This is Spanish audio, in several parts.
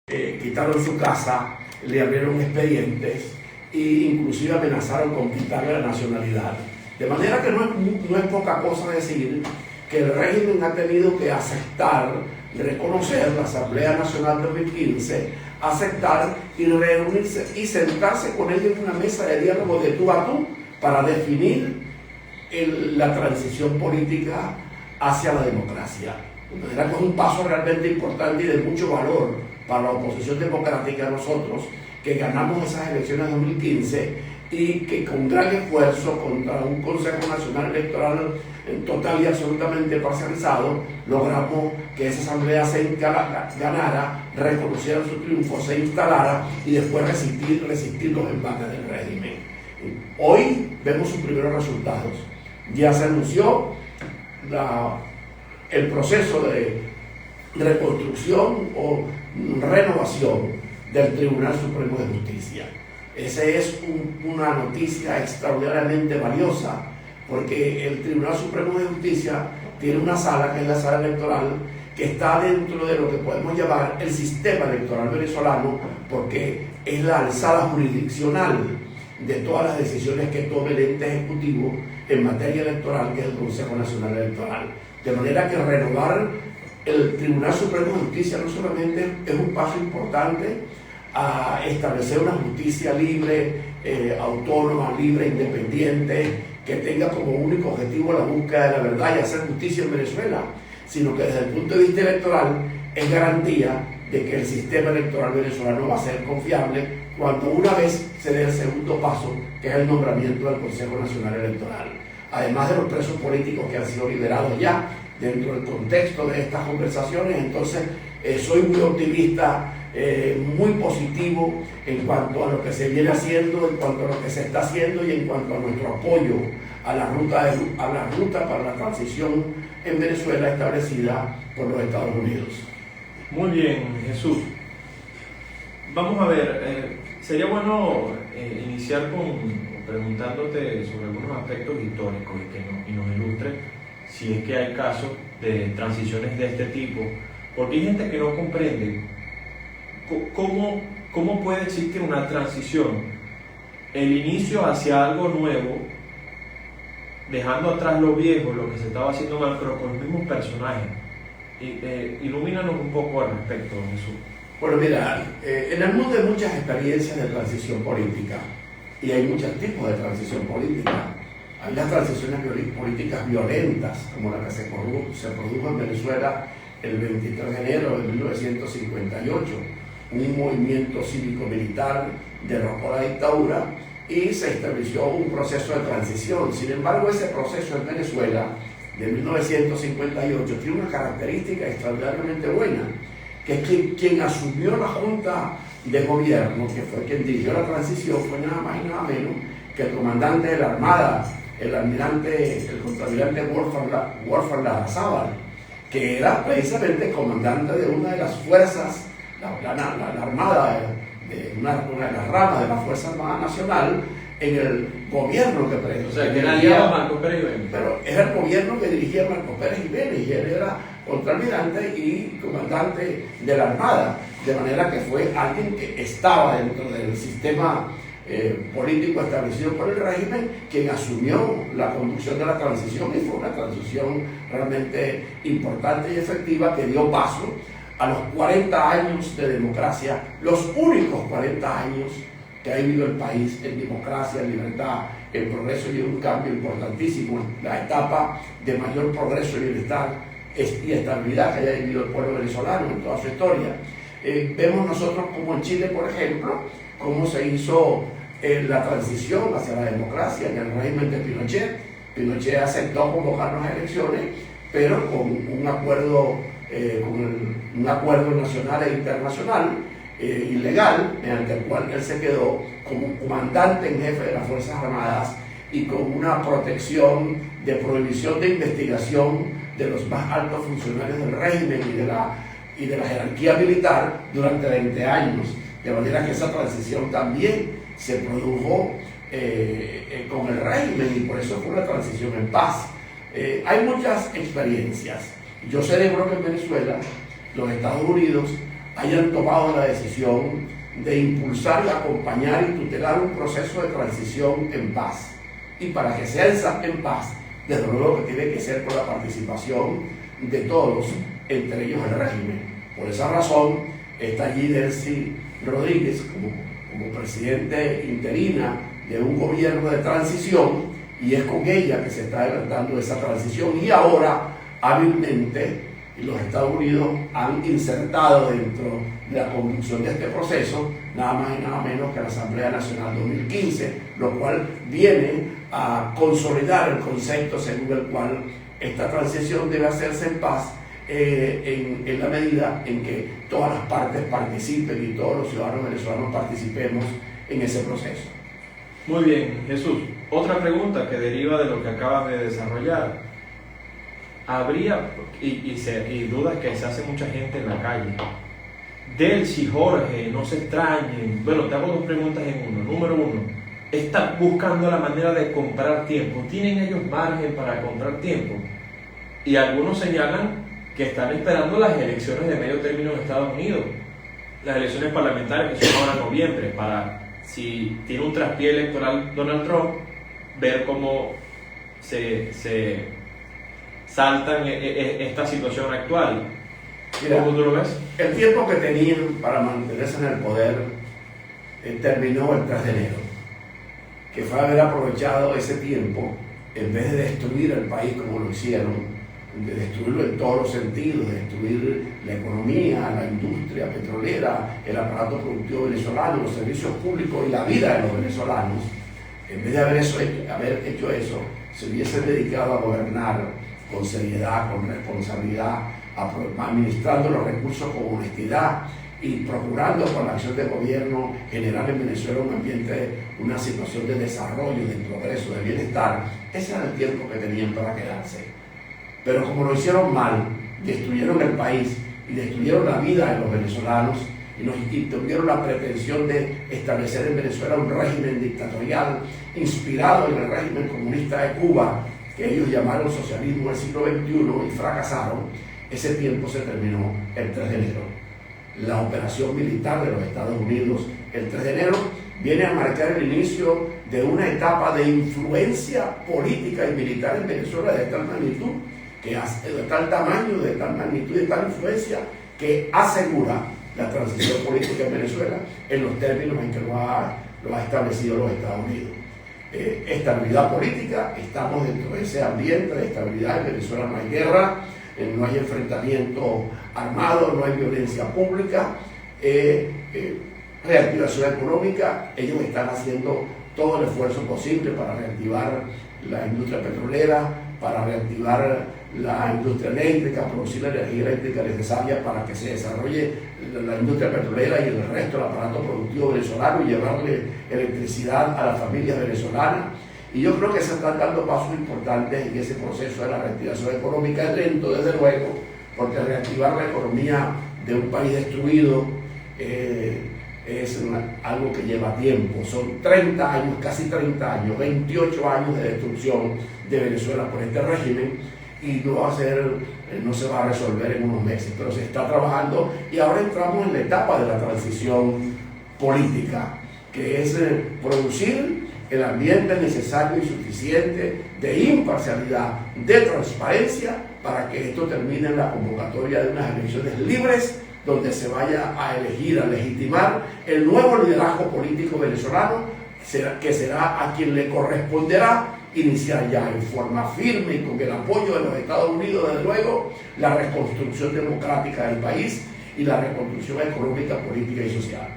quitaron su casa, le abrieron expedientes e inclusive amenazaron con quitarle la nacionalidad. De manera que no es poca cosa decir que el régimen ha tenido que aceptar, reconocer la Asamblea Nacional 2015, aceptar y reunirse y sentarse con ellos en una mesa de diálogo de tú a tú para definir la transición política hacia la democracia. De manera que es un paso realmente importante y de mucho valor para la oposición democrática, nosotros que ganamos esas elecciones de 2015 y que con gran esfuerzo contra un Consejo Nacional Electoral total y absolutamente parcializado logramos que esa asamblea se ganara, reconociera su triunfo, se instalara y después resistir los embates del régimen. Hoy vemos sus primeros resultados. Ya se anunció el proceso de reconstrucción o renovación del Tribunal Supremo de Justicia. Esa es una noticia extraordinariamente valiosa, porque el Tribunal Supremo de Justicia tiene una sala, que es la sala electoral, que está dentro de lo que podemos llamar el sistema electoral venezolano, porque es la alzada jurisdiccional de todas las decisiones que tome el ente ejecutivo en materia electoral, que es el Consejo Nacional Electoral. De manera que renovar el Tribunal Supremo de Justicia no solamente es un paso importante a establecer una justicia libre, autónoma, libre, independiente, que tenga como único objetivo la búsqueda de la verdad y hacer justicia en Venezuela, sino que desde el punto de vista electoral es garantía de que el sistema electoral venezolano va a ser confiable cuando una vez se dé el segundo paso, que es el nombramiento del Consejo Nacional Electoral. Además de los presos políticos que han sido liberados ya dentro del contexto de estas conversaciones, entonces soy muy optimista, muy positivo en cuanto a lo que se viene haciendo, en cuanto a lo que se está haciendo y en cuanto a nuestro apoyo a la ruta para la transición en Venezuela establecida por los Estados Unidos. Muy bien, Jesús. Vamos a ver, sería bueno iniciar preguntándote sobre algunos aspectos históricos y nos ilustre si es que hay casos de transiciones de este tipo, porque hay gente que no comprende cómo puede existir una transición, el inicio hacia algo nuevo, dejando atrás lo viejo, lo que se estaba haciendo mal, pero con los mismos personajes. Ilumínanos un poco al respecto, Jesús. Bueno, mira, en el mundo hay muchas experiencias de transición política y hay muchos tipos de transición política. Hay las transiciones políticas violentas, como la que se produjo en Venezuela el 23 de enero de 1958. Un movimiento cívico-militar derrocó la dictadura y se estableció un proceso de transición. Sin embargo, ese proceso en Venezuela de 1958 tiene una característica extraordinariamente buena, que es que quien asumió la Junta de Gobierno, que fue quien dirigió la transición, fue nada más y nada menos que el comandante de la Armada, el contraalmirante Wolfgang Larrazábal, que era precisamente comandante de una de las fuerzas, la Armada, una de las ramas de la Fuerza Armada Nacional, en el gobierno que o sea, que era aliado a Marcos Pérez Jiménez. Pero era el gobierno que dirigía Marcos Pérez Jiménez y él era contraalmirante y comandante de la Armada, de manera que fue alguien que estaba dentro del sistema político establecido por el régimen, quien asumió la conducción de la transición, y fue una transición realmente importante y efectiva que dio paso a los 40 años de democracia, los únicos 40 años que ha vivido el país en democracia, en libertad, en progreso y en un cambio importantísimo, la etapa de mayor progreso y bienestar y estabilidad que haya vivido el pueblo venezolano en toda su historia. Vemos nosotros como en Chile, por ejemplo, cómo se hizo la transición hacia la democracia en el régimen de Pinochet. Pinochet aceptó convocar las elecciones, pero con un acuerdo nacional e internacional ilegal, mediante el cual él se quedó como comandante en jefe de las Fuerzas Armadas y con una protección de prohibición de investigación de los más altos funcionarios del régimen y de la jerarquía militar durante 20 años. De manera que esa transición también se produjo con el régimen y por eso fue una transición en paz. Hay muchas experiencias. Yo celebro que en Venezuela los Estados Unidos hayan tomado la decisión de impulsar, acompañar y tutelar un proceso de transición en paz. Y para que sea en paz, desde luego que tiene que ser con la participación de todos, entre ellos el régimen. Por esa razón está allí Delcy Rodríguez como presidente interina de un gobierno de transición, y es con ella que se está adelantando esa transición. Y ahora, hábilmente, los Estados Unidos han insertado dentro de la conducción de este proceso nada más y nada menos que la Asamblea Nacional 2015, lo cual viene a consolidar el concepto según el cual esta transición debe hacerse en paz, en la medida en que todas las partes participen y todos los ciudadanos venezolanos participemos en ese proceso. Muy bien, Jesús. Otra pregunta que deriva de lo que acabas de desarrollar. Habría, y dudas que se hace mucha gente en la calle. Delcy, Jorge, no se extrañen. Bueno, te hago dos preguntas en uno. Número uno, ¿están buscando la manera de comprar tiempo? ¿Tienen ellos margen para comprar tiempo? Y algunos señalan que están esperando las elecciones de medio término en Estados Unidos, las elecciones parlamentarias que son ahora en noviembre, para, si tiene un traspié electoral Donald Trump, ver cómo se saltan esta situación actual. Mira, ¿cómo tú lo ves? El tiempo que tenían para mantenerse en el poder terminó el 3 de enero, que fue haber aprovechado ese tiempo, en vez de destruir el país como lo hicieron, de destruirlo en todos los sentidos, de destruir la economía, la industria petrolera, el aparato productivo venezolano, los servicios públicos y la vida de los venezolanos. En vez de haber hecho eso, se hubiesen dedicado a gobernar con seriedad, con responsabilidad, administrando los recursos con honestidad y procurando con la acción de gobierno generar en Venezuela un ambiente, una situación de desarrollo, de progreso, de bienestar. Ese era el tiempo que tenían para quedarse. Pero como lo hicieron mal, destruyeron el país y destruyeron la vida de los venezolanos y tuvieron la pretensión de establecer en Venezuela un régimen dictatorial inspirado en el régimen comunista de Cuba, que ellos llamaron socialismo del siglo XXI, y fracasaron. Ese tiempo se terminó el 3 de enero. La operación militar de los Estados Unidos el 3 de enero viene a marcar el inicio de una etapa de influencia política y militar en Venezuela de tal magnitud, de tal tamaño, de tal magnitud, de tal influencia, que asegura la transición política en Venezuela en los términos en que lo ha establecido los Estados Unidos. Estabilidad política, estamos dentro de ese ambiente de estabilidad. En Venezuela no hay guerra, no hay enfrentamiento armado, no hay violencia pública, reactivación económica. Ellos están haciendo todo el esfuerzo posible para reactivar la industria petrolera, para reactivar la industria eléctrica, producir la energía eléctrica necesaria para que se desarrolle la industria petrolera y el resto del aparato productivo venezolano, y llevarle electricidad a las familias venezolanas. Y yo creo que se están dando pasos importantes en ese proceso de la reactivación económica. Es lento, desde luego, porque reactivar la economía de un país destruido es algo que lleva tiempo. Son 30 años, casi 30 años, 28 años de destrucción de Venezuela por este régimen, y no se va a resolver en unos meses, pero se está trabajando. Y ahora entramos en la etapa de la transición política, que es producir el ambiente necesario y suficiente de imparcialidad, de transparencia, para que esto termine en la convocatoria de unas elecciones libres, donde se vaya a elegir, a legitimar el nuevo liderazgo político venezolano, que será a quien le corresponderá iniciar ya en forma firme y con el apoyo de los Estados Unidos, desde luego, la reconstrucción democrática del país y la reconstrucción económica, política y social.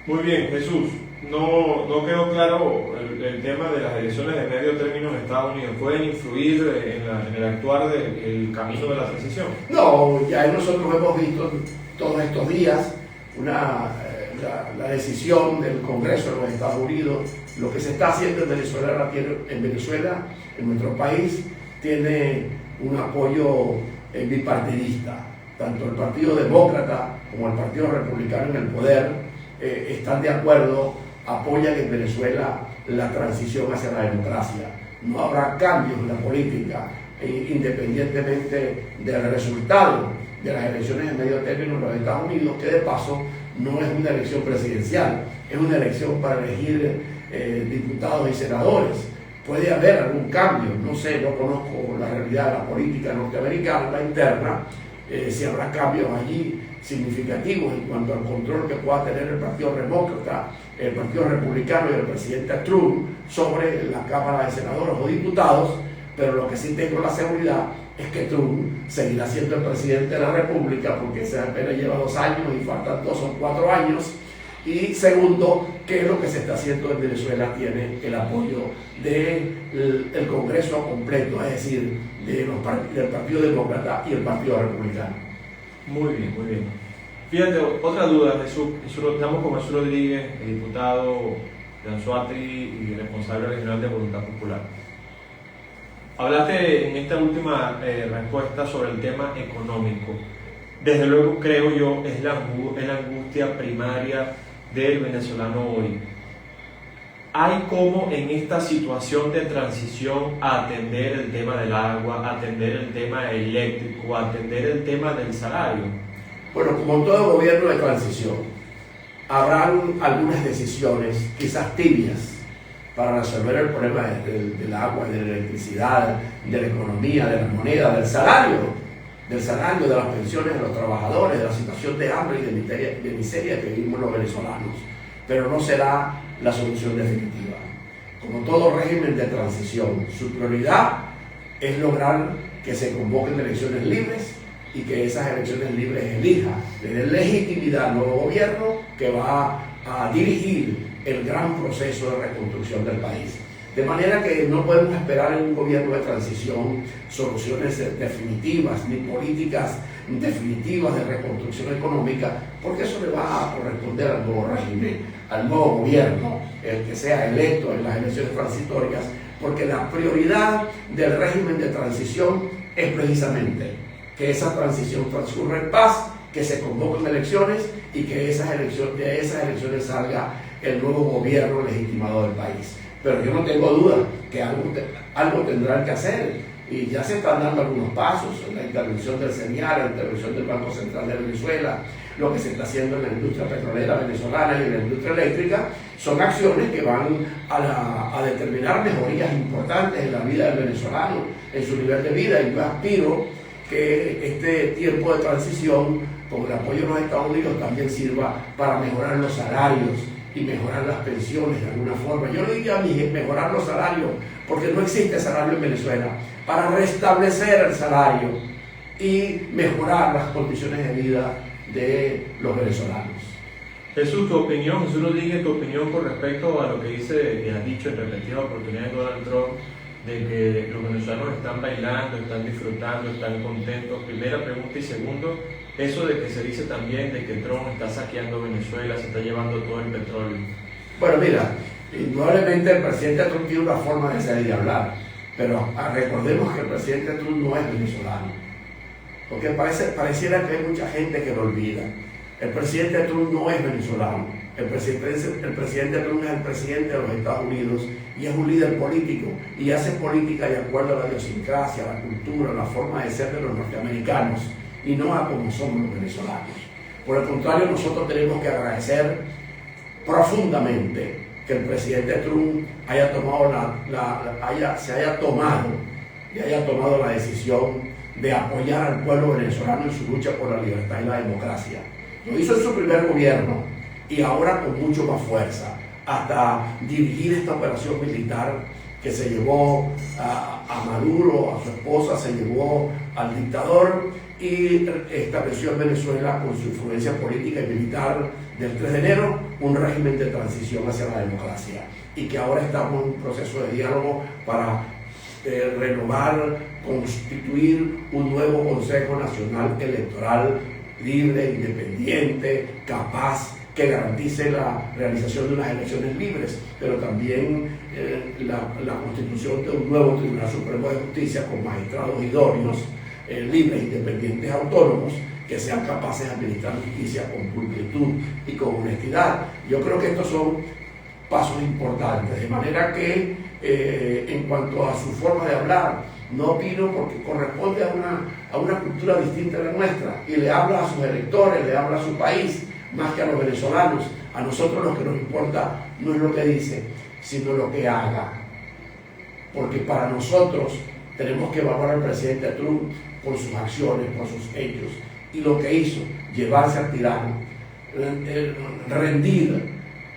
Muy bien, Jesús. No quedó claro el tema de las elecciones de medio término en Estados Unidos. ¿Pueden influir en el actuar del camino de la transición? No, ya nosotros hemos visto todos estos días la decisión del Congreso de los Estados Unidos. Lo que se está haciendo en Venezuela, en nuestro país, tiene un apoyo bipartidista. Tanto el Partido Demócrata como el Partido Republicano en el poder están de acuerdo, apoyan en Venezuela la transición hacia la democracia. No habrá cambios en la política, independientemente del resultado de las elecciones de medio término en los Estados Unidos, que de paso no es una elección presidencial, es una elección para elegir diputados y senadores. Puede haber algún cambio, no sé, no conozco la realidad de la política norteamericana, la interna, si habrá cambios allí significativos en cuanto al control que pueda tener el Partido Demócrata, el Partido Republicano y el presidente Trump sobre la Cámara de Senadores o Diputados, pero lo que sí tengo la seguridad es que Trump seguirá siendo el presidente de la República, porque se apenas lleva 2 años y faltan 2 o 4 años. Y segundo, que lo que se está haciendo en Venezuela tiene el apoyo del Congreso completo, es decir, del Partido Demócrata y el Partido Republicano. Muy bien, muy bien. Fíjate, otra duda, Jesús. Estamos con Jesús Rodríguez, el diputado de Anzoátegui y responsable regional de Voluntad Popular. Hablaste en esta última respuesta sobre el tema económico. Desde luego, creo yo, es la angustia primaria del venezolano hoy. Hay como en esta situación de transición atender el tema del agua, atender el tema eléctrico, atender el tema del salario. Bueno, como todo gobierno de transición, habrán algunas decisiones, quizás tibias, para resolver el problema del agua, de la electricidad, de la economía, de la moneda, del salario, de las pensiones de los trabajadores, de la situación de hambre y de miseria que vivimos los venezolanos. Pero no será la solución definitiva. Como todo régimen de transición, su prioridad es lograr que se convoquen elecciones libres y que esas elecciones libres elijan, le den legitimidad al nuevo gobierno que va a dirigir el gran proceso de reconstrucción del país. De manera que no podemos esperar en un gobierno de transición soluciones definitivas ni políticas definitivas de reconstrucción económica, porque eso le va a corresponder al nuevo régimen, al nuevo gobierno, el que sea electo en las elecciones transitorias, porque la prioridad del régimen de transición es precisamente que esa transición transcurra en paz, que se convoquen elecciones y que de esas elecciones salga el nuevo gobierno legitimado del país. Pero yo no tengo duda que algo tendrán que hacer, y ya se están dando algunos pasos: la intervención del CENIAR, la intervención del Banco Central de Venezuela, lo que se está haciendo en la industria petrolera venezolana y en la industria eléctrica. Son acciones que van a determinar mejorías importantes en la vida del venezolano, en su nivel de vida, y yo aspiro que este tiempo de transición, con el apoyo de los Estados Unidos, también sirva para mejorar los salarios y mejorar las pensiones de alguna forma. Yo no diría mejorar los salarios, porque no existe salario en Venezuela, para restablecer el salario y mejorar las condiciones de vida de los venezolanos. Jesús, tu opinión, Jesús Rodríguez, tu opinión con respecto a lo que dice y has dicho en repetidas oportunidades Donald Trump, de que los venezolanos están bailando, están disfrutando, están contentos. Primera pregunta. Y segundo, eso de que se dice también de que Trump está saqueando Venezuela, se está llevando todo el petróleo. Bueno, mira, indudablemente el presidente Trump tiene una forma de ser y de hablar, pero recordemos que el presidente Trump no es venezolano, porque pareciera que hay mucha gente que lo olvida. El presidente Trump no es venezolano. El presidente Trump es el presidente de los Estados Unidos y es un líder político y hace política de acuerdo a la idiosincrasia, a la cultura, a la forma de ser de los norteamericanos y no a como somos los venezolanos. Por el contrario, nosotros tenemos que agradecer profundamente que el presidente Trump haya tomado la decisión de apoyar al pueblo venezolano en su lucha por la libertad y la democracia. Lo hizo en su primer gobierno y ahora con mucho más fuerza, hasta dirigir esta operación militar que se llevó a Maduro, a su esposa, se llevó al dictador y estableció en Venezuela, con su influencia política y militar del 3 de enero, un régimen de transición hacia la democracia, y que ahora estamos en un proceso de diálogo para renovar, constituir un nuevo Consejo Nacional Electoral libre, independiente, capaz, que garantice la realización de unas elecciones libres, pero también la constitución de un nuevo Tribunal Supremo de Justicia con magistrados idóneos, libres, independientes, autónomos, que sean capaces de administrar justicia con pulcritud y con honestidad. Yo creo que estos son pasos importantes, de manera que en cuanto a su forma de hablar no opino porque corresponde a una cultura distinta a la nuestra y le habla a sus electores, le habla a su país, más que a los venezolanos. A nosotros lo que nos importa no es lo que dice, sino lo que haga. Porque para nosotros tenemos que evaluar al presidente Trump por sus acciones, por sus hechos. Y lo que hizo, llevarse al tirano, rendir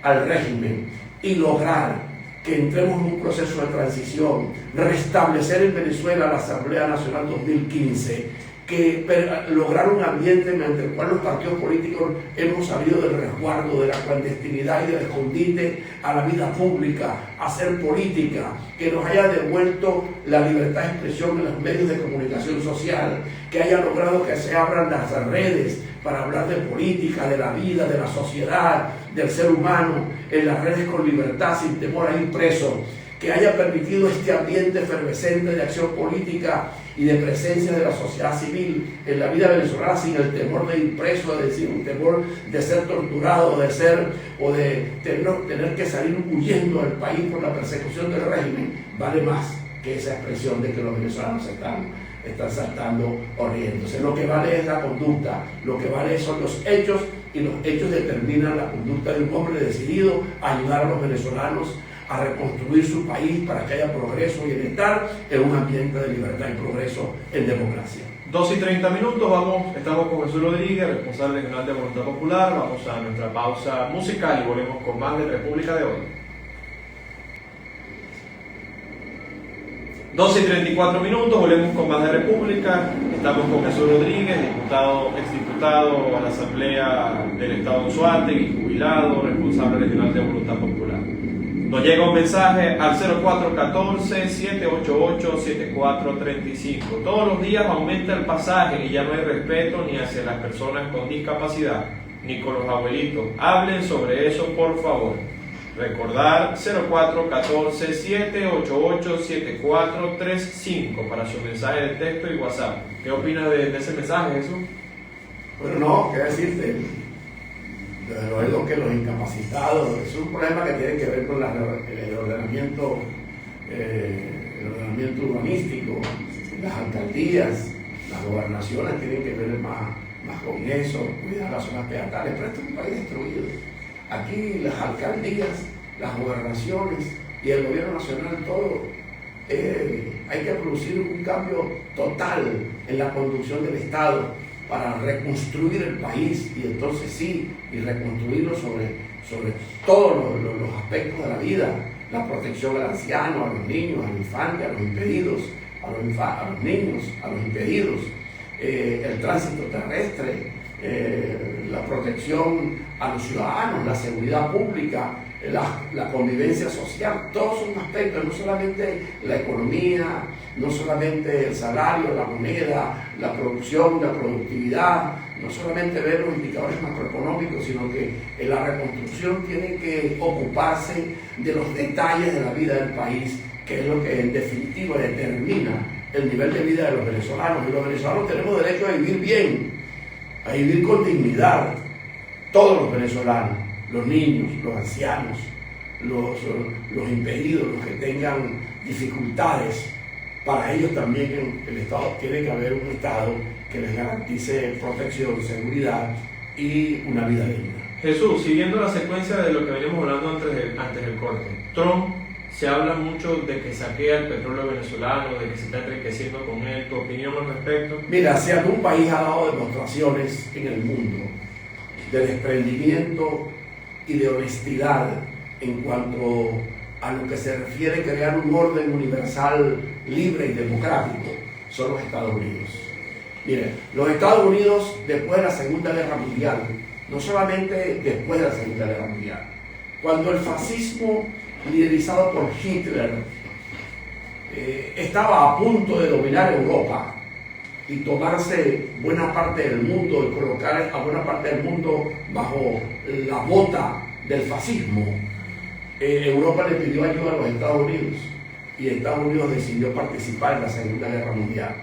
al régimen y lograr que entremos en un proceso de transición, restablecer en Venezuela la Asamblea Nacional 2015, que lograr un ambiente mediante el cual los partidos políticos hemos salido del resguardo, de la clandestinidad y del escondite a la vida pública, a hacer política, que nos haya devuelto la libertad de expresión en los medios de comunicación social, que haya logrado que se abran las redes para hablar de política, de la vida, de la sociedad, del ser humano, en las redes con libertad, sin temor a ir preso, que haya permitido este ambiente efervescente de acción política y de presencia de la sociedad civil en la vida venezolana sin el temor de ir preso, es decir, un temor de ser torturado, de tener que salir huyendo del país por la persecución del régimen, vale más que esa expresión de que los venezolanos están saltando o riéndose. Lo que vale es la conducta, lo que vale son los hechos, y los hechos determinan la conducta de un hombre decidido a ayudar a los venezolanos a reconstruir su país para que haya progreso y bienestar en un ambiente de libertad y progreso en democracia. 2:30, estamos con Jesús Rodríguez, responsable regional de Voluntad Popular. Vamos a nuestra pausa musical y volvemos con más de República de hoy. 2:34, volvemos con más de República. Estamos con Jesús Rodríguez, exdiputado a la Asamblea del Estado de Anzoátegui, jubilado, responsable regional de Voluntad Popular. Nos llega un mensaje al 0414-788-7435. Todos los días aumenta el pasaje y ya no hay respeto ni hacia las personas con discapacidad, ni con los abuelitos. Hablen sobre eso, por favor. Recordar 0414-788-7435 para su mensaje de texto y WhatsApp. ¿Qué opinas de ese mensaje, Jesús? Bueno, no, qué decirte. Desde luego que los incapacitados es un problema que tiene que ver con el ordenamiento urbanístico, las alcaldías, las gobernaciones tienen que ver más con eso, cuidar las zonas peatonales, pero esto es un país destruido. Aquí las alcaldías, las gobernaciones y el gobierno nacional, todo, hay que producir un cambio total en la conducción del Estado para reconstruir el país, y entonces sí, y reconstruirlo sobre todos los aspectos de la vida, la protección al anciano, a los niños, al infante, a los impedidos, a los niños, a los impedidos, el tránsito terrestre, la protección a los ciudadanos, la seguridad pública, la convivencia social. Todos son aspectos, no solamente la economía, no solamente el salario, la moneda, la producción, la productividad, no solamente ver los indicadores macroeconómicos, sino que la reconstrucción tiene que ocuparse de los detalles de la vida del país, que es lo que en definitiva determina el nivel de vida de los venezolanos. Y los venezolanos tenemos derecho a vivir bien, a vivir con dignidad, todos los venezolanos, los niños, los ancianos, los impedidos, los que tengan dificultades. Para ellos también el Estado tiene que haber un Estado que les garantice protección, seguridad y una vida digna. Jesús, siguiendo la secuencia de lo que veníamos hablando antes del corte, Trump se habla mucho de que saquea el petróleo venezolano, de que se está enriqueciendo con él. ¿Tu opinión al respecto? Mira, si algún país ha dado demostraciones en el mundo de desprendimiento y de honestidad en cuanto a lo que se refiere a crear un orden universal, libre y democrático, son los Estados Unidos. Miren, los Estados Unidos, después de la Segunda Guerra Mundial, no solamente después de la Segunda Guerra Mundial, cuando el fascismo liderizado por Hitler estaba a punto de dominar Europa y tomarse buena parte del mundo y colocar a buena parte del mundo bajo la bota del fascismo, Europa le pidió ayuda a los Estados Unidos y Estados Unidos decidió participar en la Segunda Guerra Mundial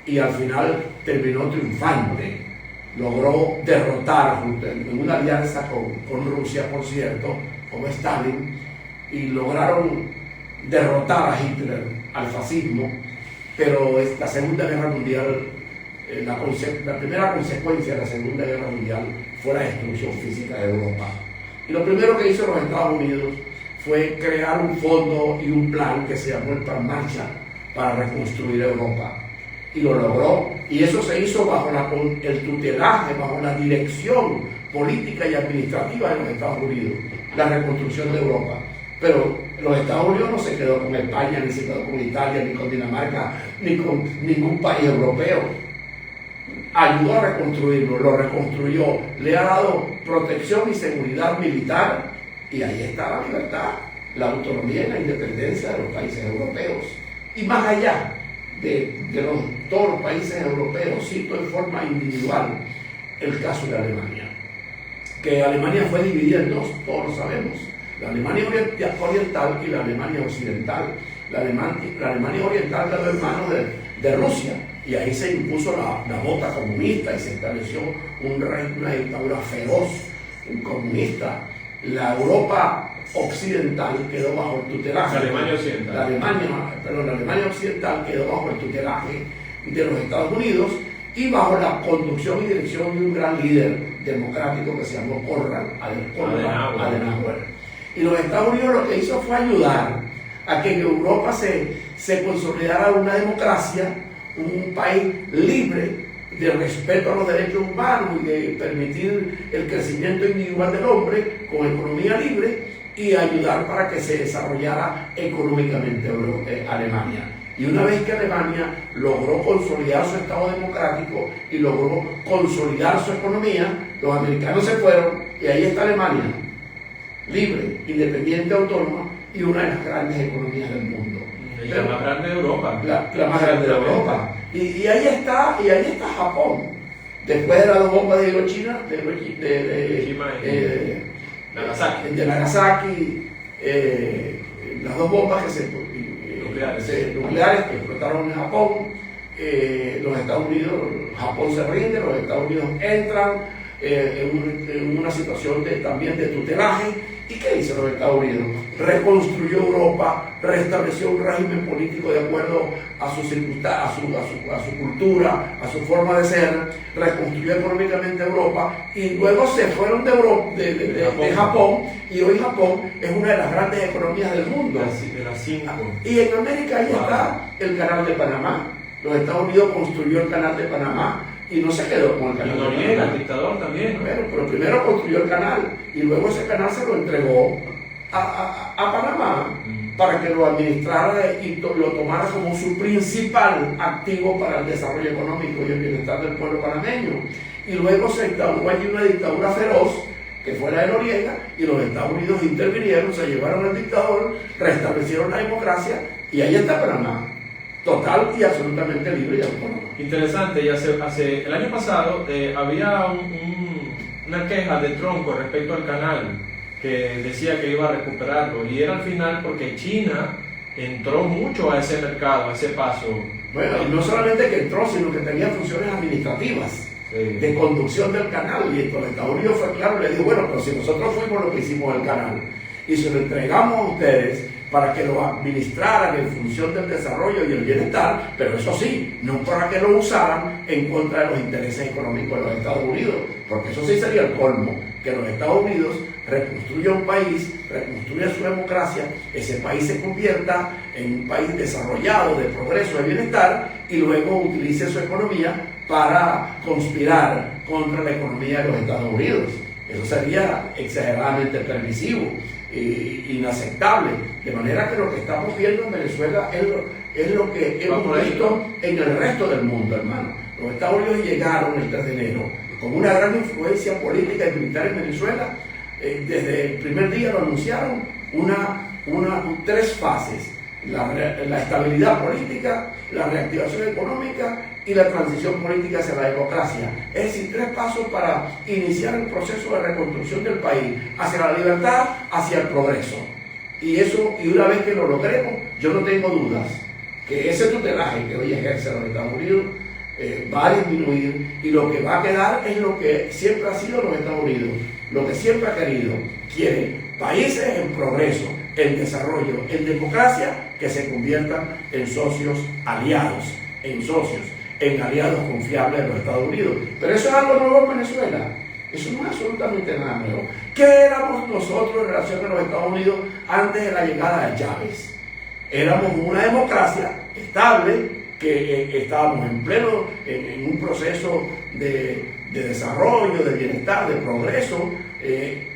y al final terminó triunfante, logró derrotar en una alianza con Rusia, por cierto, con Stalin, y lograron derrotar a Hitler, al fascismo, pero la Segunda Guerra Mundial, la primera consecuencia de la Segunda Guerra Mundial fue la destrucción física de Europa. Y lo primero que hizo los Estados Unidos fue crear un fondo y un plan que se llamó el Plan Marshall para reconstruir Europa. Y lo logró, y eso se hizo bajo el tutelaje, bajo la dirección política y administrativa de los Estados Unidos, la reconstrucción de Europa. Pero los Estados Unidos no se quedó con España, ni se quedó con Italia, ni con Dinamarca, ni con ningún país europeo. Ayudó a reconstruirlo, lo reconstruyó, le ha dado protección y seguridad militar, y ahí está la libertad, la autonomía y la independencia de los países europeos. Y más allá de todos los países europeos, cito en forma individual el caso de Alemania, que Alemania fue dividida en dos, todos lo sabemos, la Alemania oriental y la Alemania occidental. La Alemania oriental quedó en manos de Rusia, y ahí se impuso la bota comunista y se estableció una dictadura feroz, comunista. La Europa occidental quedó bajo el tutelaje. La Alemania occidental. La Alemania occidental quedó bajo el tutelaje de los Estados Unidos y bajo la conducción y dirección de un gran líder democrático que se llamó Konrad Adenauer. Y los Estados Unidos lo que hizo fue ayudar a que en Europa se consolidara una democracia, un país libre de respeto a los derechos humanos y de permitir el crecimiento individual del hombre con economía libre, y ayudar para que se desarrollara económicamente Alemania. Y una vez que Alemania logró consolidar su Estado democrático y logró consolidar su economía, los americanos se fueron, y ahí está Alemania, libre, independiente, autónoma, y una de las grandes economías del mundo. La más grande de Europa. La más grande de Europa. Y ahí está Japón. Después de las dos bombas de Hiroshima, de Nagasaki, las dos bombas nucleares que explotaron en Japón, los Estados Unidos, Japón se rinde, los Estados Unidos entran en una situación también de tutelaje. ¿Y qué hizo los Estados Unidos? Reconstruyó Europa, restableció un régimen político de acuerdo a su cultura, a su forma de ser, reconstruyó económicamente Europa, y luego se fueron de Japón, y hoy Japón es una de las grandes economías del mundo. De las 5. Y en América ahí está el Canal de Panamá. Los Estados Unidos construyó el Canal de Panamá y no se quedó con el canal. Y Noriega, el dictador también, ¿no? Pero primero construyó el canal y luego ese canal se lo entregó a Panamá para que lo administrara y lo tomara como su principal activo para el desarrollo económico y el bienestar del pueblo panameño. Y luego se instauró allí una dictadura feroz, que fue la de Noriega, y los Estados Unidos intervinieron, se llevaron al dictador, restablecieron la democracia, y ahí está Panamá, total y absolutamente libre y autónomo. Interesante, y hace el año pasado había una queja de Trump con respecto al canal, que decía que iba a recuperarlo, y era al final porque China entró mucho a ese mercado, a ese paso. Bueno, y no solamente que entró, sino que tenía funciones administrativas, de conducción del canal, y los Estados Unidos fue claro, le dijo, bueno, pero si nosotros fuimos los que hicimos el canal y se lo entregamos a ustedes para que lo administraran en función del desarrollo y el bienestar, pero eso sí, no para que lo usaran en contra de los intereses económicos de los Estados Unidos, porque eso sí sería el colmo, que los Estados Unidos reconstruya un país, reconstruya su democracia, ese país se convierta en un país desarrollado, de progreso, de bienestar, y luego utilice su economía para conspirar contra la economía de los Estados Unidos. Eso sería exageradamente permisivo e inaceptable. De manera que lo que estamos viendo en Venezuela es lo que hemos visto en el resto del mundo, hermano. Los Estados Unidos llegaron el 3 de enero con una gran influencia política y militar en Venezuela. Desde el primer día lo anunciaron, tres fases: la estabilidad política, la reactivación económica y la transición política hacia la democracia. Es decir, 3 pasos para iniciar el proceso de reconstrucción del país, hacia la libertad, hacia el progreso. Y una vez que lo logremos, yo no tengo dudas que ese tutelaje que hoy ejerce los Estados Unidos va a disminuir, y lo que va a quedar es lo que siempre ha sido los Estados Unidos, lo que siempre ha querido. Quiere países en progreso, en desarrollo, en democracia, que se conviertan en socios aliados, en aliados confiables de los Estados Unidos. Pero eso es algo nuevo en Venezuela. Eso no es absolutamente nada nuevo. ¿Qué éramos nosotros en relación a los Estados Unidos antes de la llegada de Chávez? Éramos una democracia estable, que estábamos en un proceso de desarrollo, de bienestar, de progreso,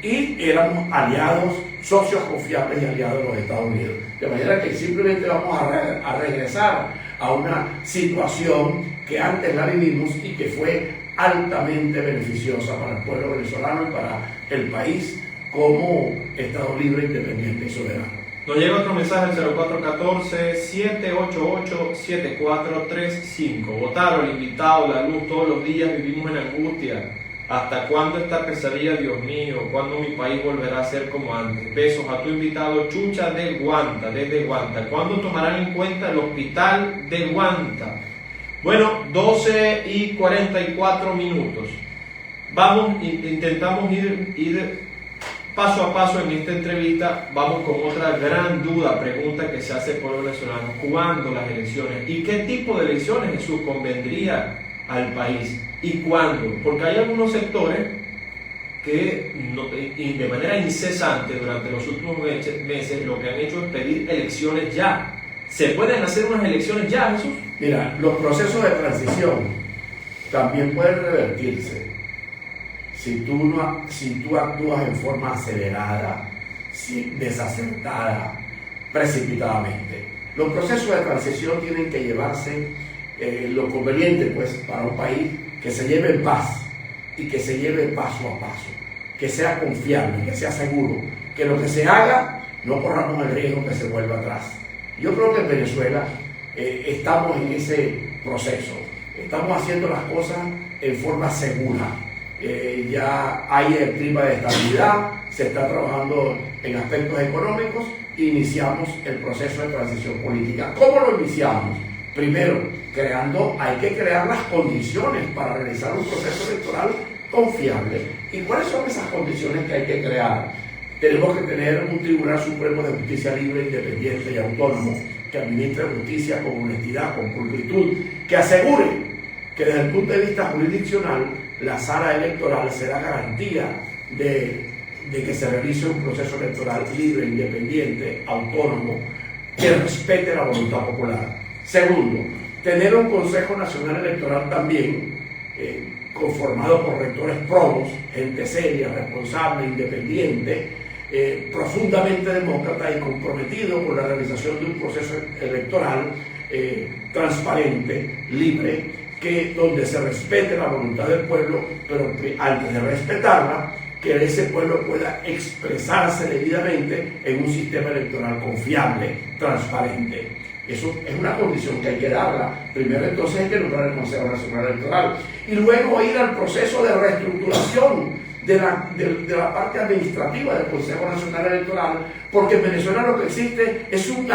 y éramos aliados, socios confiables y aliados de los Estados Unidos. De manera que simplemente vamos a regresar a una situación que antes la vivimos y que fue altamente beneficiosa para el pueblo venezolano y para el país como Estado libre, independiente y soberano. Nos llega otro mensaje al 0414-788-7435. Votaron, el invitado, la luz, todos los días vivimos en angustia. ¿Hasta cuándo esta pesadilla, Dios mío? ¿Cuándo mi país volverá a ser como antes? Besos a tu invitado, Chucha de Guanta, desde Guanta. ¿Cuándo tomarán en cuenta el hospital de Guanta? Bueno, 12:44. Vamos, intentamos ir paso a paso en esta entrevista. Vamos con otra gran pregunta que se hace por los venezolanos. ¿Cuándo las elecciones? ¿Y qué tipo de elecciones, Jesús, convendría al país? ¿Y cuándo? Porque hay algunos sectores que de manera incesante durante los últimos meses lo que han hecho es pedir elecciones ya. ¿Se pueden hacer unas elecciones ya, Jesús? Mira, los procesos de transición también pueden revertirse si tú actúas en forma acelerada, desacertada, precipitadamente. Los procesos de transición tienen que llevarse lo conveniente, pues, para un país que se lleve en paz y que se lleve paso a paso, que sea confiable, que sea seguro, que lo que se haga no corramos el riesgo que se vuelva atrás. Yo creo que en Venezuela estamos en ese proceso, estamos haciendo las cosas en forma segura. Ya hay el clima de estabilidad, se está trabajando en aspectos económicos, iniciamos el proceso de transición política. ¿Cómo lo iniciamos? Primero, hay que crear las condiciones para realizar un proceso electoral confiable. ¿Y cuáles son esas condiciones que hay que crear? Tenemos que tener un Tribunal Supremo de Justicia libre, independiente y autónomo, que administre justicia con honestidad, con pulcritud, que asegure que desde el punto de vista jurisdiccional la sala electoral será garantía de que se realice un proceso electoral libre, independiente, autónomo, que respete la voluntad popular. Segundo, tener un Consejo Nacional Electoral también conformado por rectores probos, gente seria, responsable, independiente, profundamente demócrata y comprometido con la realización de un proceso electoral transparente, libre, donde se respete la voluntad del pueblo, pero antes de respetarla, que ese pueblo pueda expresarse debidamente en un sistema electoral confiable, transparente. Eso es una condición que hay que darla. Primero entonces hay que nombrar el Consejo Nacional Electoral y luego ir al proceso de reestructuración de la parte administrativa del Consejo Nacional Electoral, porque en Venezuela lo que existe es un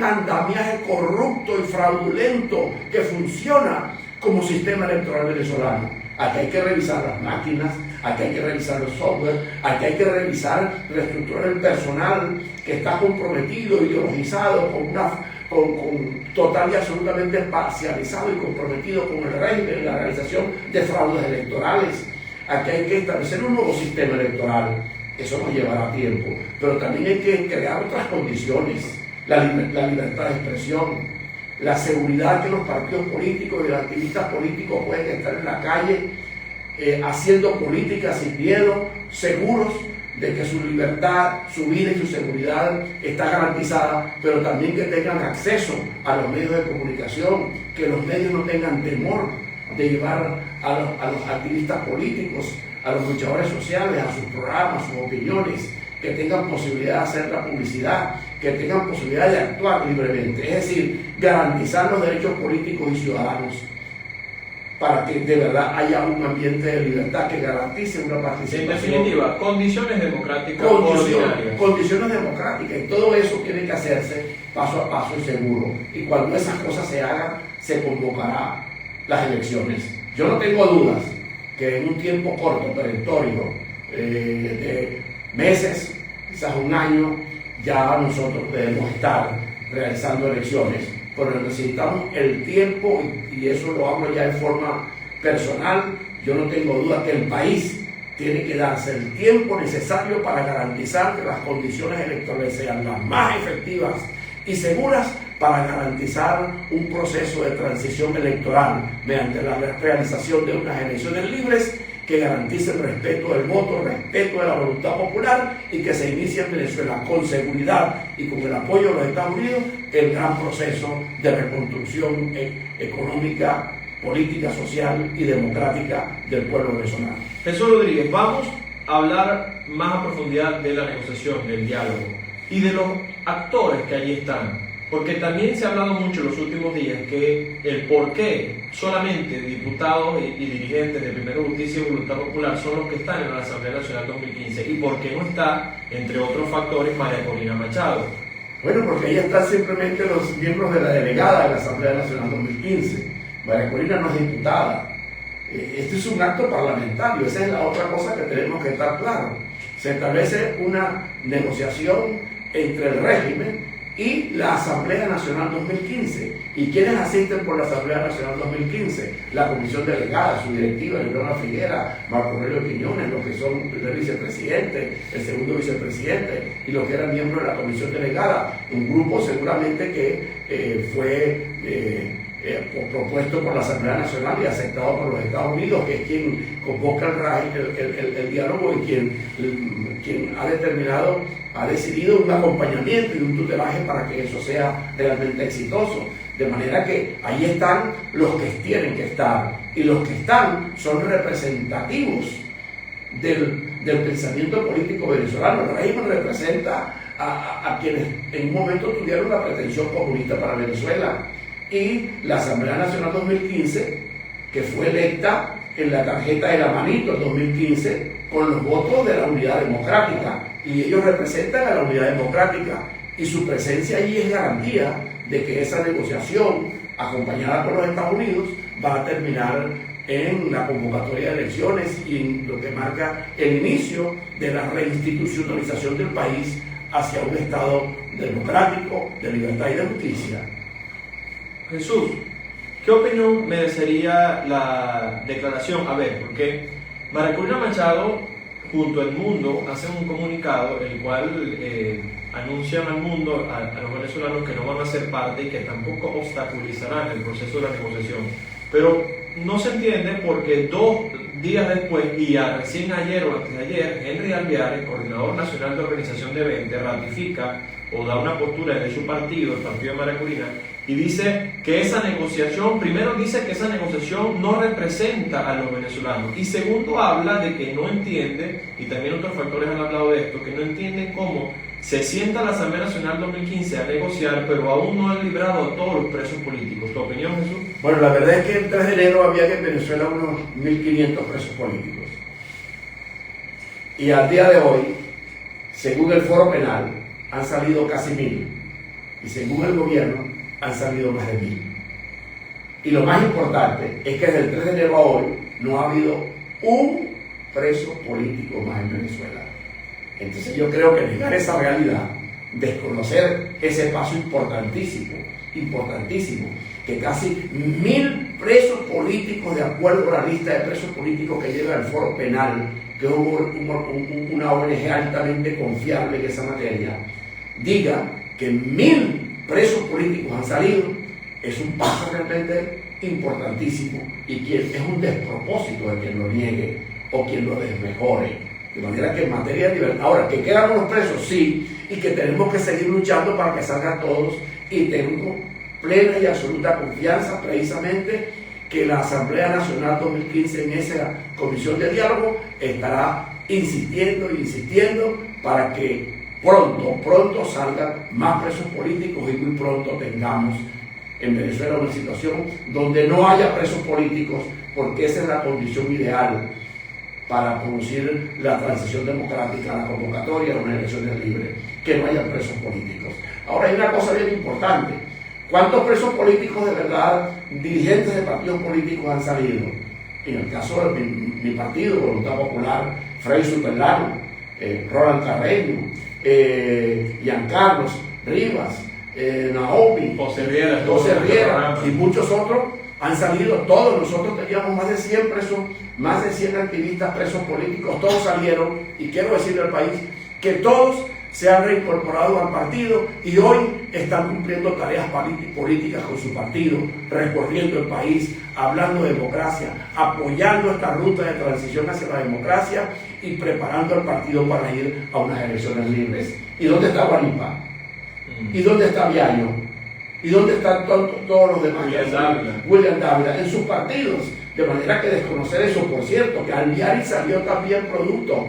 andamiaje corrupto y fraudulento que funciona como sistema electoral venezolano. Aquí hay que revisar las máquinas, aquí hay que revisar los software, aquí hay que reestructurar el personal que está comprometido, ideologizado, con total y absolutamente parcializado y comprometido con el régimen y la realización de fraudes electorales. Aquí hay que establecer un nuevo sistema electoral. Eso nos llevará tiempo, pero también hay que crear otras condiciones, la libertad de expresión, la seguridad que los partidos políticos y los activistas políticos pueden estar en la calle haciendo política sin miedo, seguros de que su libertad, su vida y su seguridad está garantizada, pero también que tengan acceso a los medios de comunicación, que los medios no tengan temor de llevar a los activistas políticos, a los luchadores sociales, a sus programas, sus opiniones, que tengan posibilidad de hacer la publicidad, que tengan posibilidad de actuar libremente, es decir, garantizar los derechos políticos y ciudadanos para que de verdad haya un ambiente de libertad que garantice una participación. En definitiva, condiciones democráticas ordinarias. Condiciones democráticas, y todo eso tiene que hacerse paso a paso y seguro. Y cuando esas cosas se hagan, se convocará las elecciones. Yo no tengo dudas que en un tiempo corto, perentorio, de meses, quizás un año, ya nosotros podemos estar realizando elecciones, pero necesitamos el tiempo, y eso lo hablo ya en forma personal. Yo no tengo duda que el país tiene que darse el tiempo necesario para garantizar que las condiciones electorales sean las más efectivas y seguras para garantizar un proceso de transición electoral mediante la realización de unas elecciones libres que garantice el respeto del voto, el respeto de la voluntad popular, y que se inicie en Venezuela con seguridad y con el apoyo de los Estados Unidos el gran proceso de reconstrucción económica, política, social y democrática del pueblo venezolano. Jesús Rodríguez, vamos a hablar más a profundidad de la negociación, del diálogo y de los actores que allí están. Porque también se ha hablado mucho en los últimos días que el por qué solamente diputados y dirigentes de Primero Justicia y Voluntad Popular son los que están en la Asamblea Nacional 2015 y por qué no está, entre otros factores, María Corina Machado. Bueno, porque ahí están simplemente los miembros de la delegada de la Asamblea Nacional 2015. María Corina no es diputada. Este es un acto parlamentario, esa es la otra cosa que tenemos que estar claros. Se establece una negociación entre el régimen y la Asamblea Nacional 2015. ¿Y quiénes asisten por la Asamblea Nacional 2015? La comisión delegada, su directiva, Leonora Figuera, Marco Aurelio Quiñones, los que son el primer vicepresidente, el segundo vicepresidente y los que eran miembros de la comisión delegada. Un grupo seguramente que fue propuesto por la Asamblea Nacional y aceptado por los Estados Unidos, que es quien convoca el diálogo y quien ha decidido un acompañamiento y un tutelaje para que eso sea realmente exitoso. De manera que ahí están los que tienen que estar, y los que están son representativos del pensamiento político venezolano. El régimen representa a quienes en un momento tuvieron la pretensión comunista para Venezuela, y la Asamblea Nacional 2015, que fue electa en la tarjeta de la manito en 2015 con los votos de la Unidad Democrática, y ellos representan a la Unidad Democrática, y su presencia allí es garantía de que esa negociación, acompañada por los Estados Unidos, va a terminar en la convocatoria de elecciones y en lo que marca el inicio de la reinstitucionalización del país hacia un Estado democrático, de libertad y de justicia. Jesús, ¿qué opinión merecería la declaración? A ver, porque María Corina Machado junto al Mundo hacen un comunicado el cual anuncian al mundo, a los venezolanos, que no van a ser parte y que tampoco obstaculizarán el proceso de la negociación. Pero no se entiende porque 2 días después, y recién ayer o antes de ayer, Henry Alvear, el coordinador nacional de organización de 20, ratifica o da una postura de su partido, el partido de María Corina, y dice que esa negociación, primero dice que esa negociación no representa a los venezolanos, y segundo habla de que no entiende, y también otros factores han hablado de esto, que no entienden cómo se sienta la Asamblea Nacional 2015 a negociar, pero aún no han librado a todos los presos políticos. ¿Tu opinión, Jesús? Bueno, la verdad es que el 3 de enero había en Venezuela unos 1.500 presos políticos. Y al día de hoy, según el Foro Penal, han salido casi 1.000. Y según el gobierno, han salido más de 1.000. Y lo más importante es que desde el 3 de enero a hoy no ha habido un preso político más en Venezuela. Entonces yo creo que negar esa realidad, desconocer ese paso importantísimo, que casi 1.000 presos políticos, de acuerdo a la lista de presos políticos que lleva el Foro Penal, que es una ONG altamente confiable en esa materia, diga que 1.000 presos políticos han salido, es un paso realmente importantísimo, y es un despropósito de quien lo niegue o quien lo desmejore. De manera que en materia de libertad, ahora, que quedan los presos, sí, y que tenemos que seguir luchando para que salgan todos, y tengo plena y absoluta confianza precisamente que la Asamblea Nacional 2015 en esa comisión de diálogo estará insistiendo para que pronto salgan más presos políticos, y muy pronto tengamos en Venezuela una situación donde no haya presos políticos, porque esa es la condición ideal para producir la transición democrática, la convocatoria de unas elecciones libres, que no haya presos políticos. Ahora hay una cosa bien importante: ¿cuántos presos políticos de verdad, dirigentes de partidos políticos, han salido? En el caso de mi partido, Voluntad Popular, Frei Superlano, Roland Carreño, Giancarlos Rivas, Naomi, José Riera y muchos otros han salido. Todos nosotros teníamos más de 100 presos, más de 100 activistas presos políticos, todos salieron, y quiero decirle al país que todos se han reincorporado al partido y hoy están cumpliendo tareas políticas con su partido, recorriendo el país, hablando de democracia, apoyando esta ruta de transición hacia la democracia y preparando al partido para ir a unas elecciones libres. ¿Y dónde está Guarimpa? ¿Y dónde está Viaño? ¿Y dónde están todos los demás? William Dávila, en sus partidos. De manera que desconocer eso, por cierto, que Alviari salió también producto,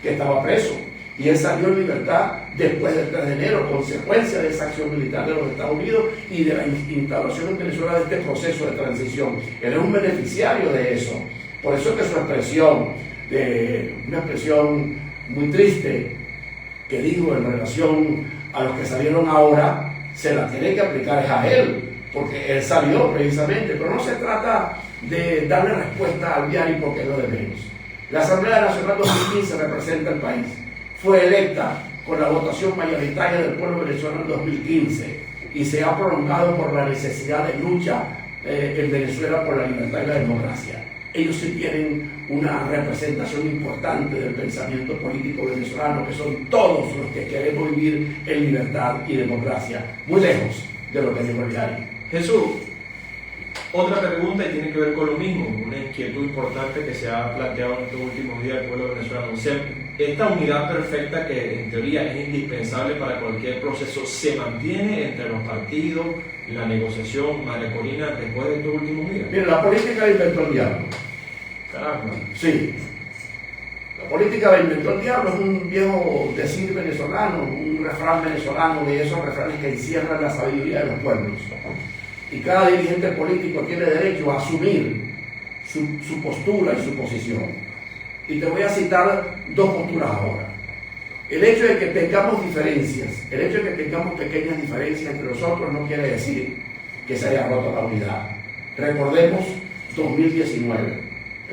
que estaba preso. Y él salió en libertad después del 3 de enero, consecuencia de esa acción militar de los Estados Unidos y de la instauración en Venezuela de este proceso de transición. Él es un beneficiario de eso. Por eso es que su expresión, una expresión muy triste, que dijo en relación a los que salieron ahora, se la tiene que aplicar es a él, porque él salió precisamente. Pero no se trata de darle respuesta a Alviari porque es lo de menos. La Asamblea Nacional 2015 representa el país. Fue electa con la votación mayoritaria del pueblo venezolano en 2015 y se ha prolongado por la necesidad de lucha en Venezuela por la libertad y la democracia. Ellos sí tienen una representación importante del pensamiento político venezolano, que son todos los que queremos vivir en libertad y democracia, muy lejos de lo que dijo Alviari. Jesús, otra pregunta y tiene que ver con lo mismo, una inquietud importante que se ha planteado en estos últimos días del pueblo venezolano. Esta unidad perfecta que en teoría es indispensable para cualquier proceso, ¿se mantiene entre los partidos, la negociación, María Corina, después de estos últimos días? Mira, la política la inventó el diablo. Caramba. Sí. La política la inventó el diablo, es un viejo decir venezolano, un refrán venezolano, de esos refranes que encierran la sabiduría de los pueblos. Y cada dirigente político tiene derecho a asumir su postura y su posición. Y te voy a citar dos posturas ahora. El hecho de que tengamos diferencias, el hecho de que tengamos pequeñas diferencias entre nosotros no quiere decir que se haya roto la unidad. Recordemos 2019.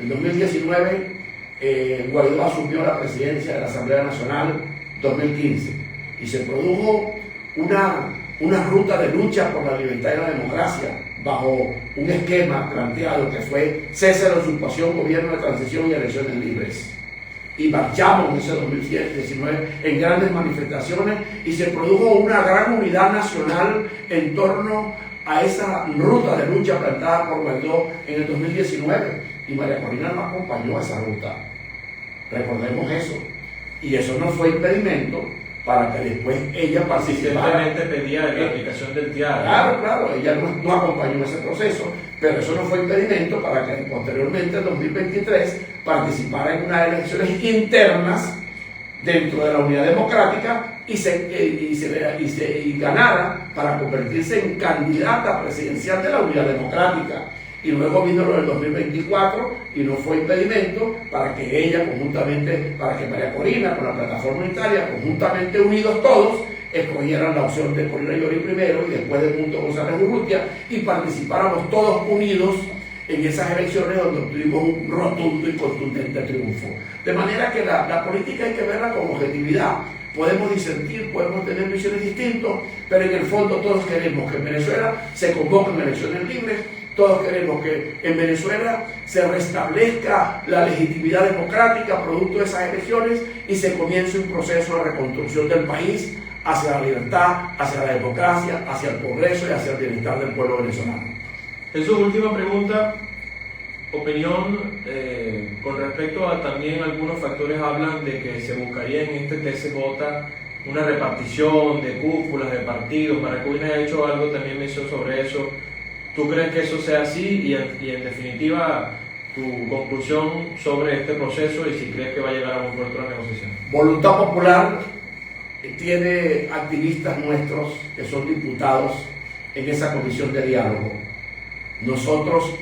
En 2019 Guaidó asumió la presidencia de la Asamblea Nacional 2015 y se produjo una ruta de lucha por la libertad y la democracia bajo un esquema planteado que fue cese de la usurpación, gobierno de transición y elecciones libres. Y marchamos en ese 2019 en grandes manifestaciones y se produjo una gran unidad nacional en torno a esa ruta de lucha plantada por Guaidó en el 2019. Y María Corina nos acompañó a esa ruta. Recordemos eso. Y eso no fue impedimento para que después ella participara. Simplemente pedía la aplicación del TIAR. Claro, ella no acompañó en ese proceso, pero eso no fue impedimento para que posteriormente en 2023 participara en unas elecciones internas dentro de la Unidad Democrática y ganara para convertirse en candidata presidencial de la Unidad Democrática. Y luego vino lo del 2024 y no fue impedimento para que ella conjuntamente, para que María Corina con la plataforma unitaria, conjuntamente unidos todos, escogieran la opción de Corina Llori primero y después de Punto González Urrutia y participáramos todos unidos en esas elecciones donde obtuvimos un rotundo y contundente triunfo. De manera que la política hay que verla con objetividad. Podemos disentir, podemos tener visiones distintas, pero en el fondo todos queremos que en Venezuela se convoquen elecciones libres. Todos queremos que en Venezuela se restablezca la legitimidad democrática producto de esas elecciones y se comience un proceso de reconstrucción del país hacia la libertad, hacia la democracia, hacia el progreso y hacia el bienestar del pueblo venezolano. Jesús, última pregunta. Opinión con respecto a también algunos factores hablan de que se buscaría en este TSJ una repartición de cúpulas, de partidos. María Corina ha hecho algo, también mencionó sobre eso. ¿Tú crees que eso sea así? Y en definitiva, tu conclusión sobre este proceso y si crees que va a llegar a un puerto de negociación. Voluntad Popular tiene activistas nuestros que son diputados en esa comisión de diálogo. Nosotros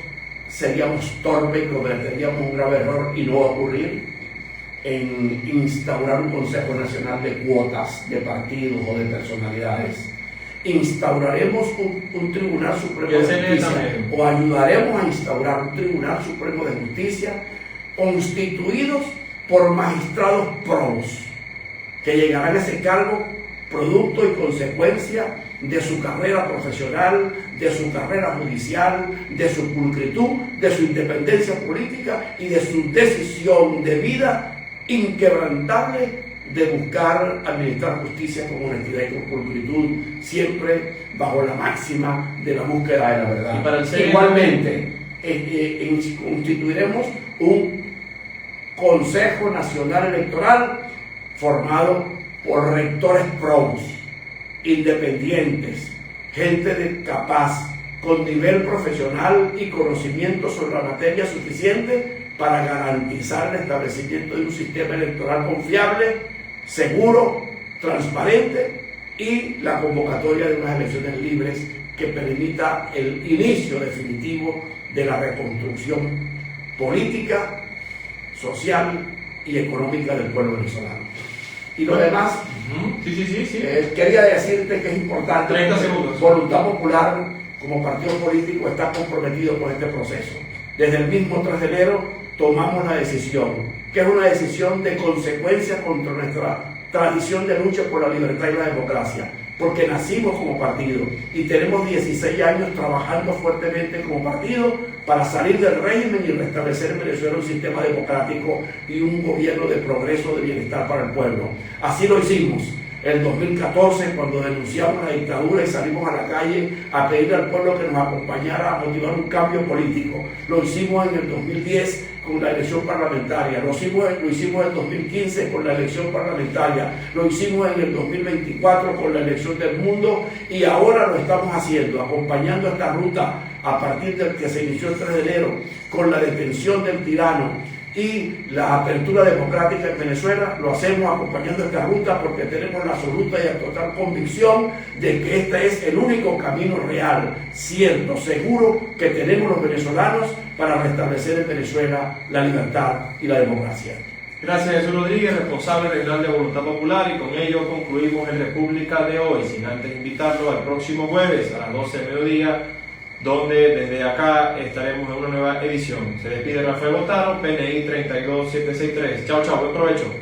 seríamos torpes y cometeríamos un grave error y no va a ocurrir en instaurar un Consejo Nacional de cuotas de partidos o de personalidades. Instauraremos un Tribunal Supremo de Justicia o ayudaremos a instaurar un Tribunal Supremo de Justicia constituidos por magistrados probos, que llegarán a ese cargo producto y consecuencia de su carrera profesional, de su carrera judicial, de su pulcritud, de su independencia política y de su decisión de vida inquebrantable de buscar administrar justicia con honestidad y con pulcritud, siempre bajo la máxima de la búsqueda de la verdad. Igualmente, constituiremos un Consejo Nacional Electoral formado por rectores probos, independientes, gente capaz, con nivel profesional y conocimiento sobre la materia suficiente para garantizar el establecimiento de un sistema electoral confiable, seguro, transparente y la convocatoria de unas elecciones libres que permita el inicio definitivo de la reconstrucción política, social y económica del pueblo venezolano. Y lo demás, quería decirte que es importante. 30 segundos. Voluntad Popular, como partido político, está comprometido con este proceso. Desde el mismo 3 de enero tomamos la decisión, que es una decisión de consecuencia contra nuestra tradición de lucha por la libertad y la democracia, porque nacimos como partido y tenemos 16 años trabajando fuertemente como partido para salir del régimen y restablecer en Venezuela un sistema democrático y un gobierno de progreso, de bienestar para el pueblo. Así lo hicimos en 2014, cuando denunciamos la dictadura y salimos a la calle a pedirle al pueblo que nos acompañara a motivar un cambio político. Lo hicimos en el 2010 con la elección parlamentaria, lo hicimos en el 2015 con la elección parlamentaria, lo hicimos en el 2024 con la elección del mundo y ahora lo estamos haciendo, acompañando esta ruta a partir del que se inició el 3 de enero con la detención del tirano y la apertura democrática en Venezuela. Lo hacemos acompañando esta ruta porque tenemos la absoluta y total convicción de que este es el único camino real, cierto, seguro que tenemos los venezolanos para restablecer en Venezuela la libertad y la democracia. Gracias, Jesús Rodríguez, responsable regional de Voluntad Popular, y con ello concluimos el República de hoy, sin antes invitarlo al próximo jueves a las 12 del mediodía, donde desde acá estaremos en una nueva edición. Se despide Rafael Botaro, PNI 32763. Chao, chao, buen provecho.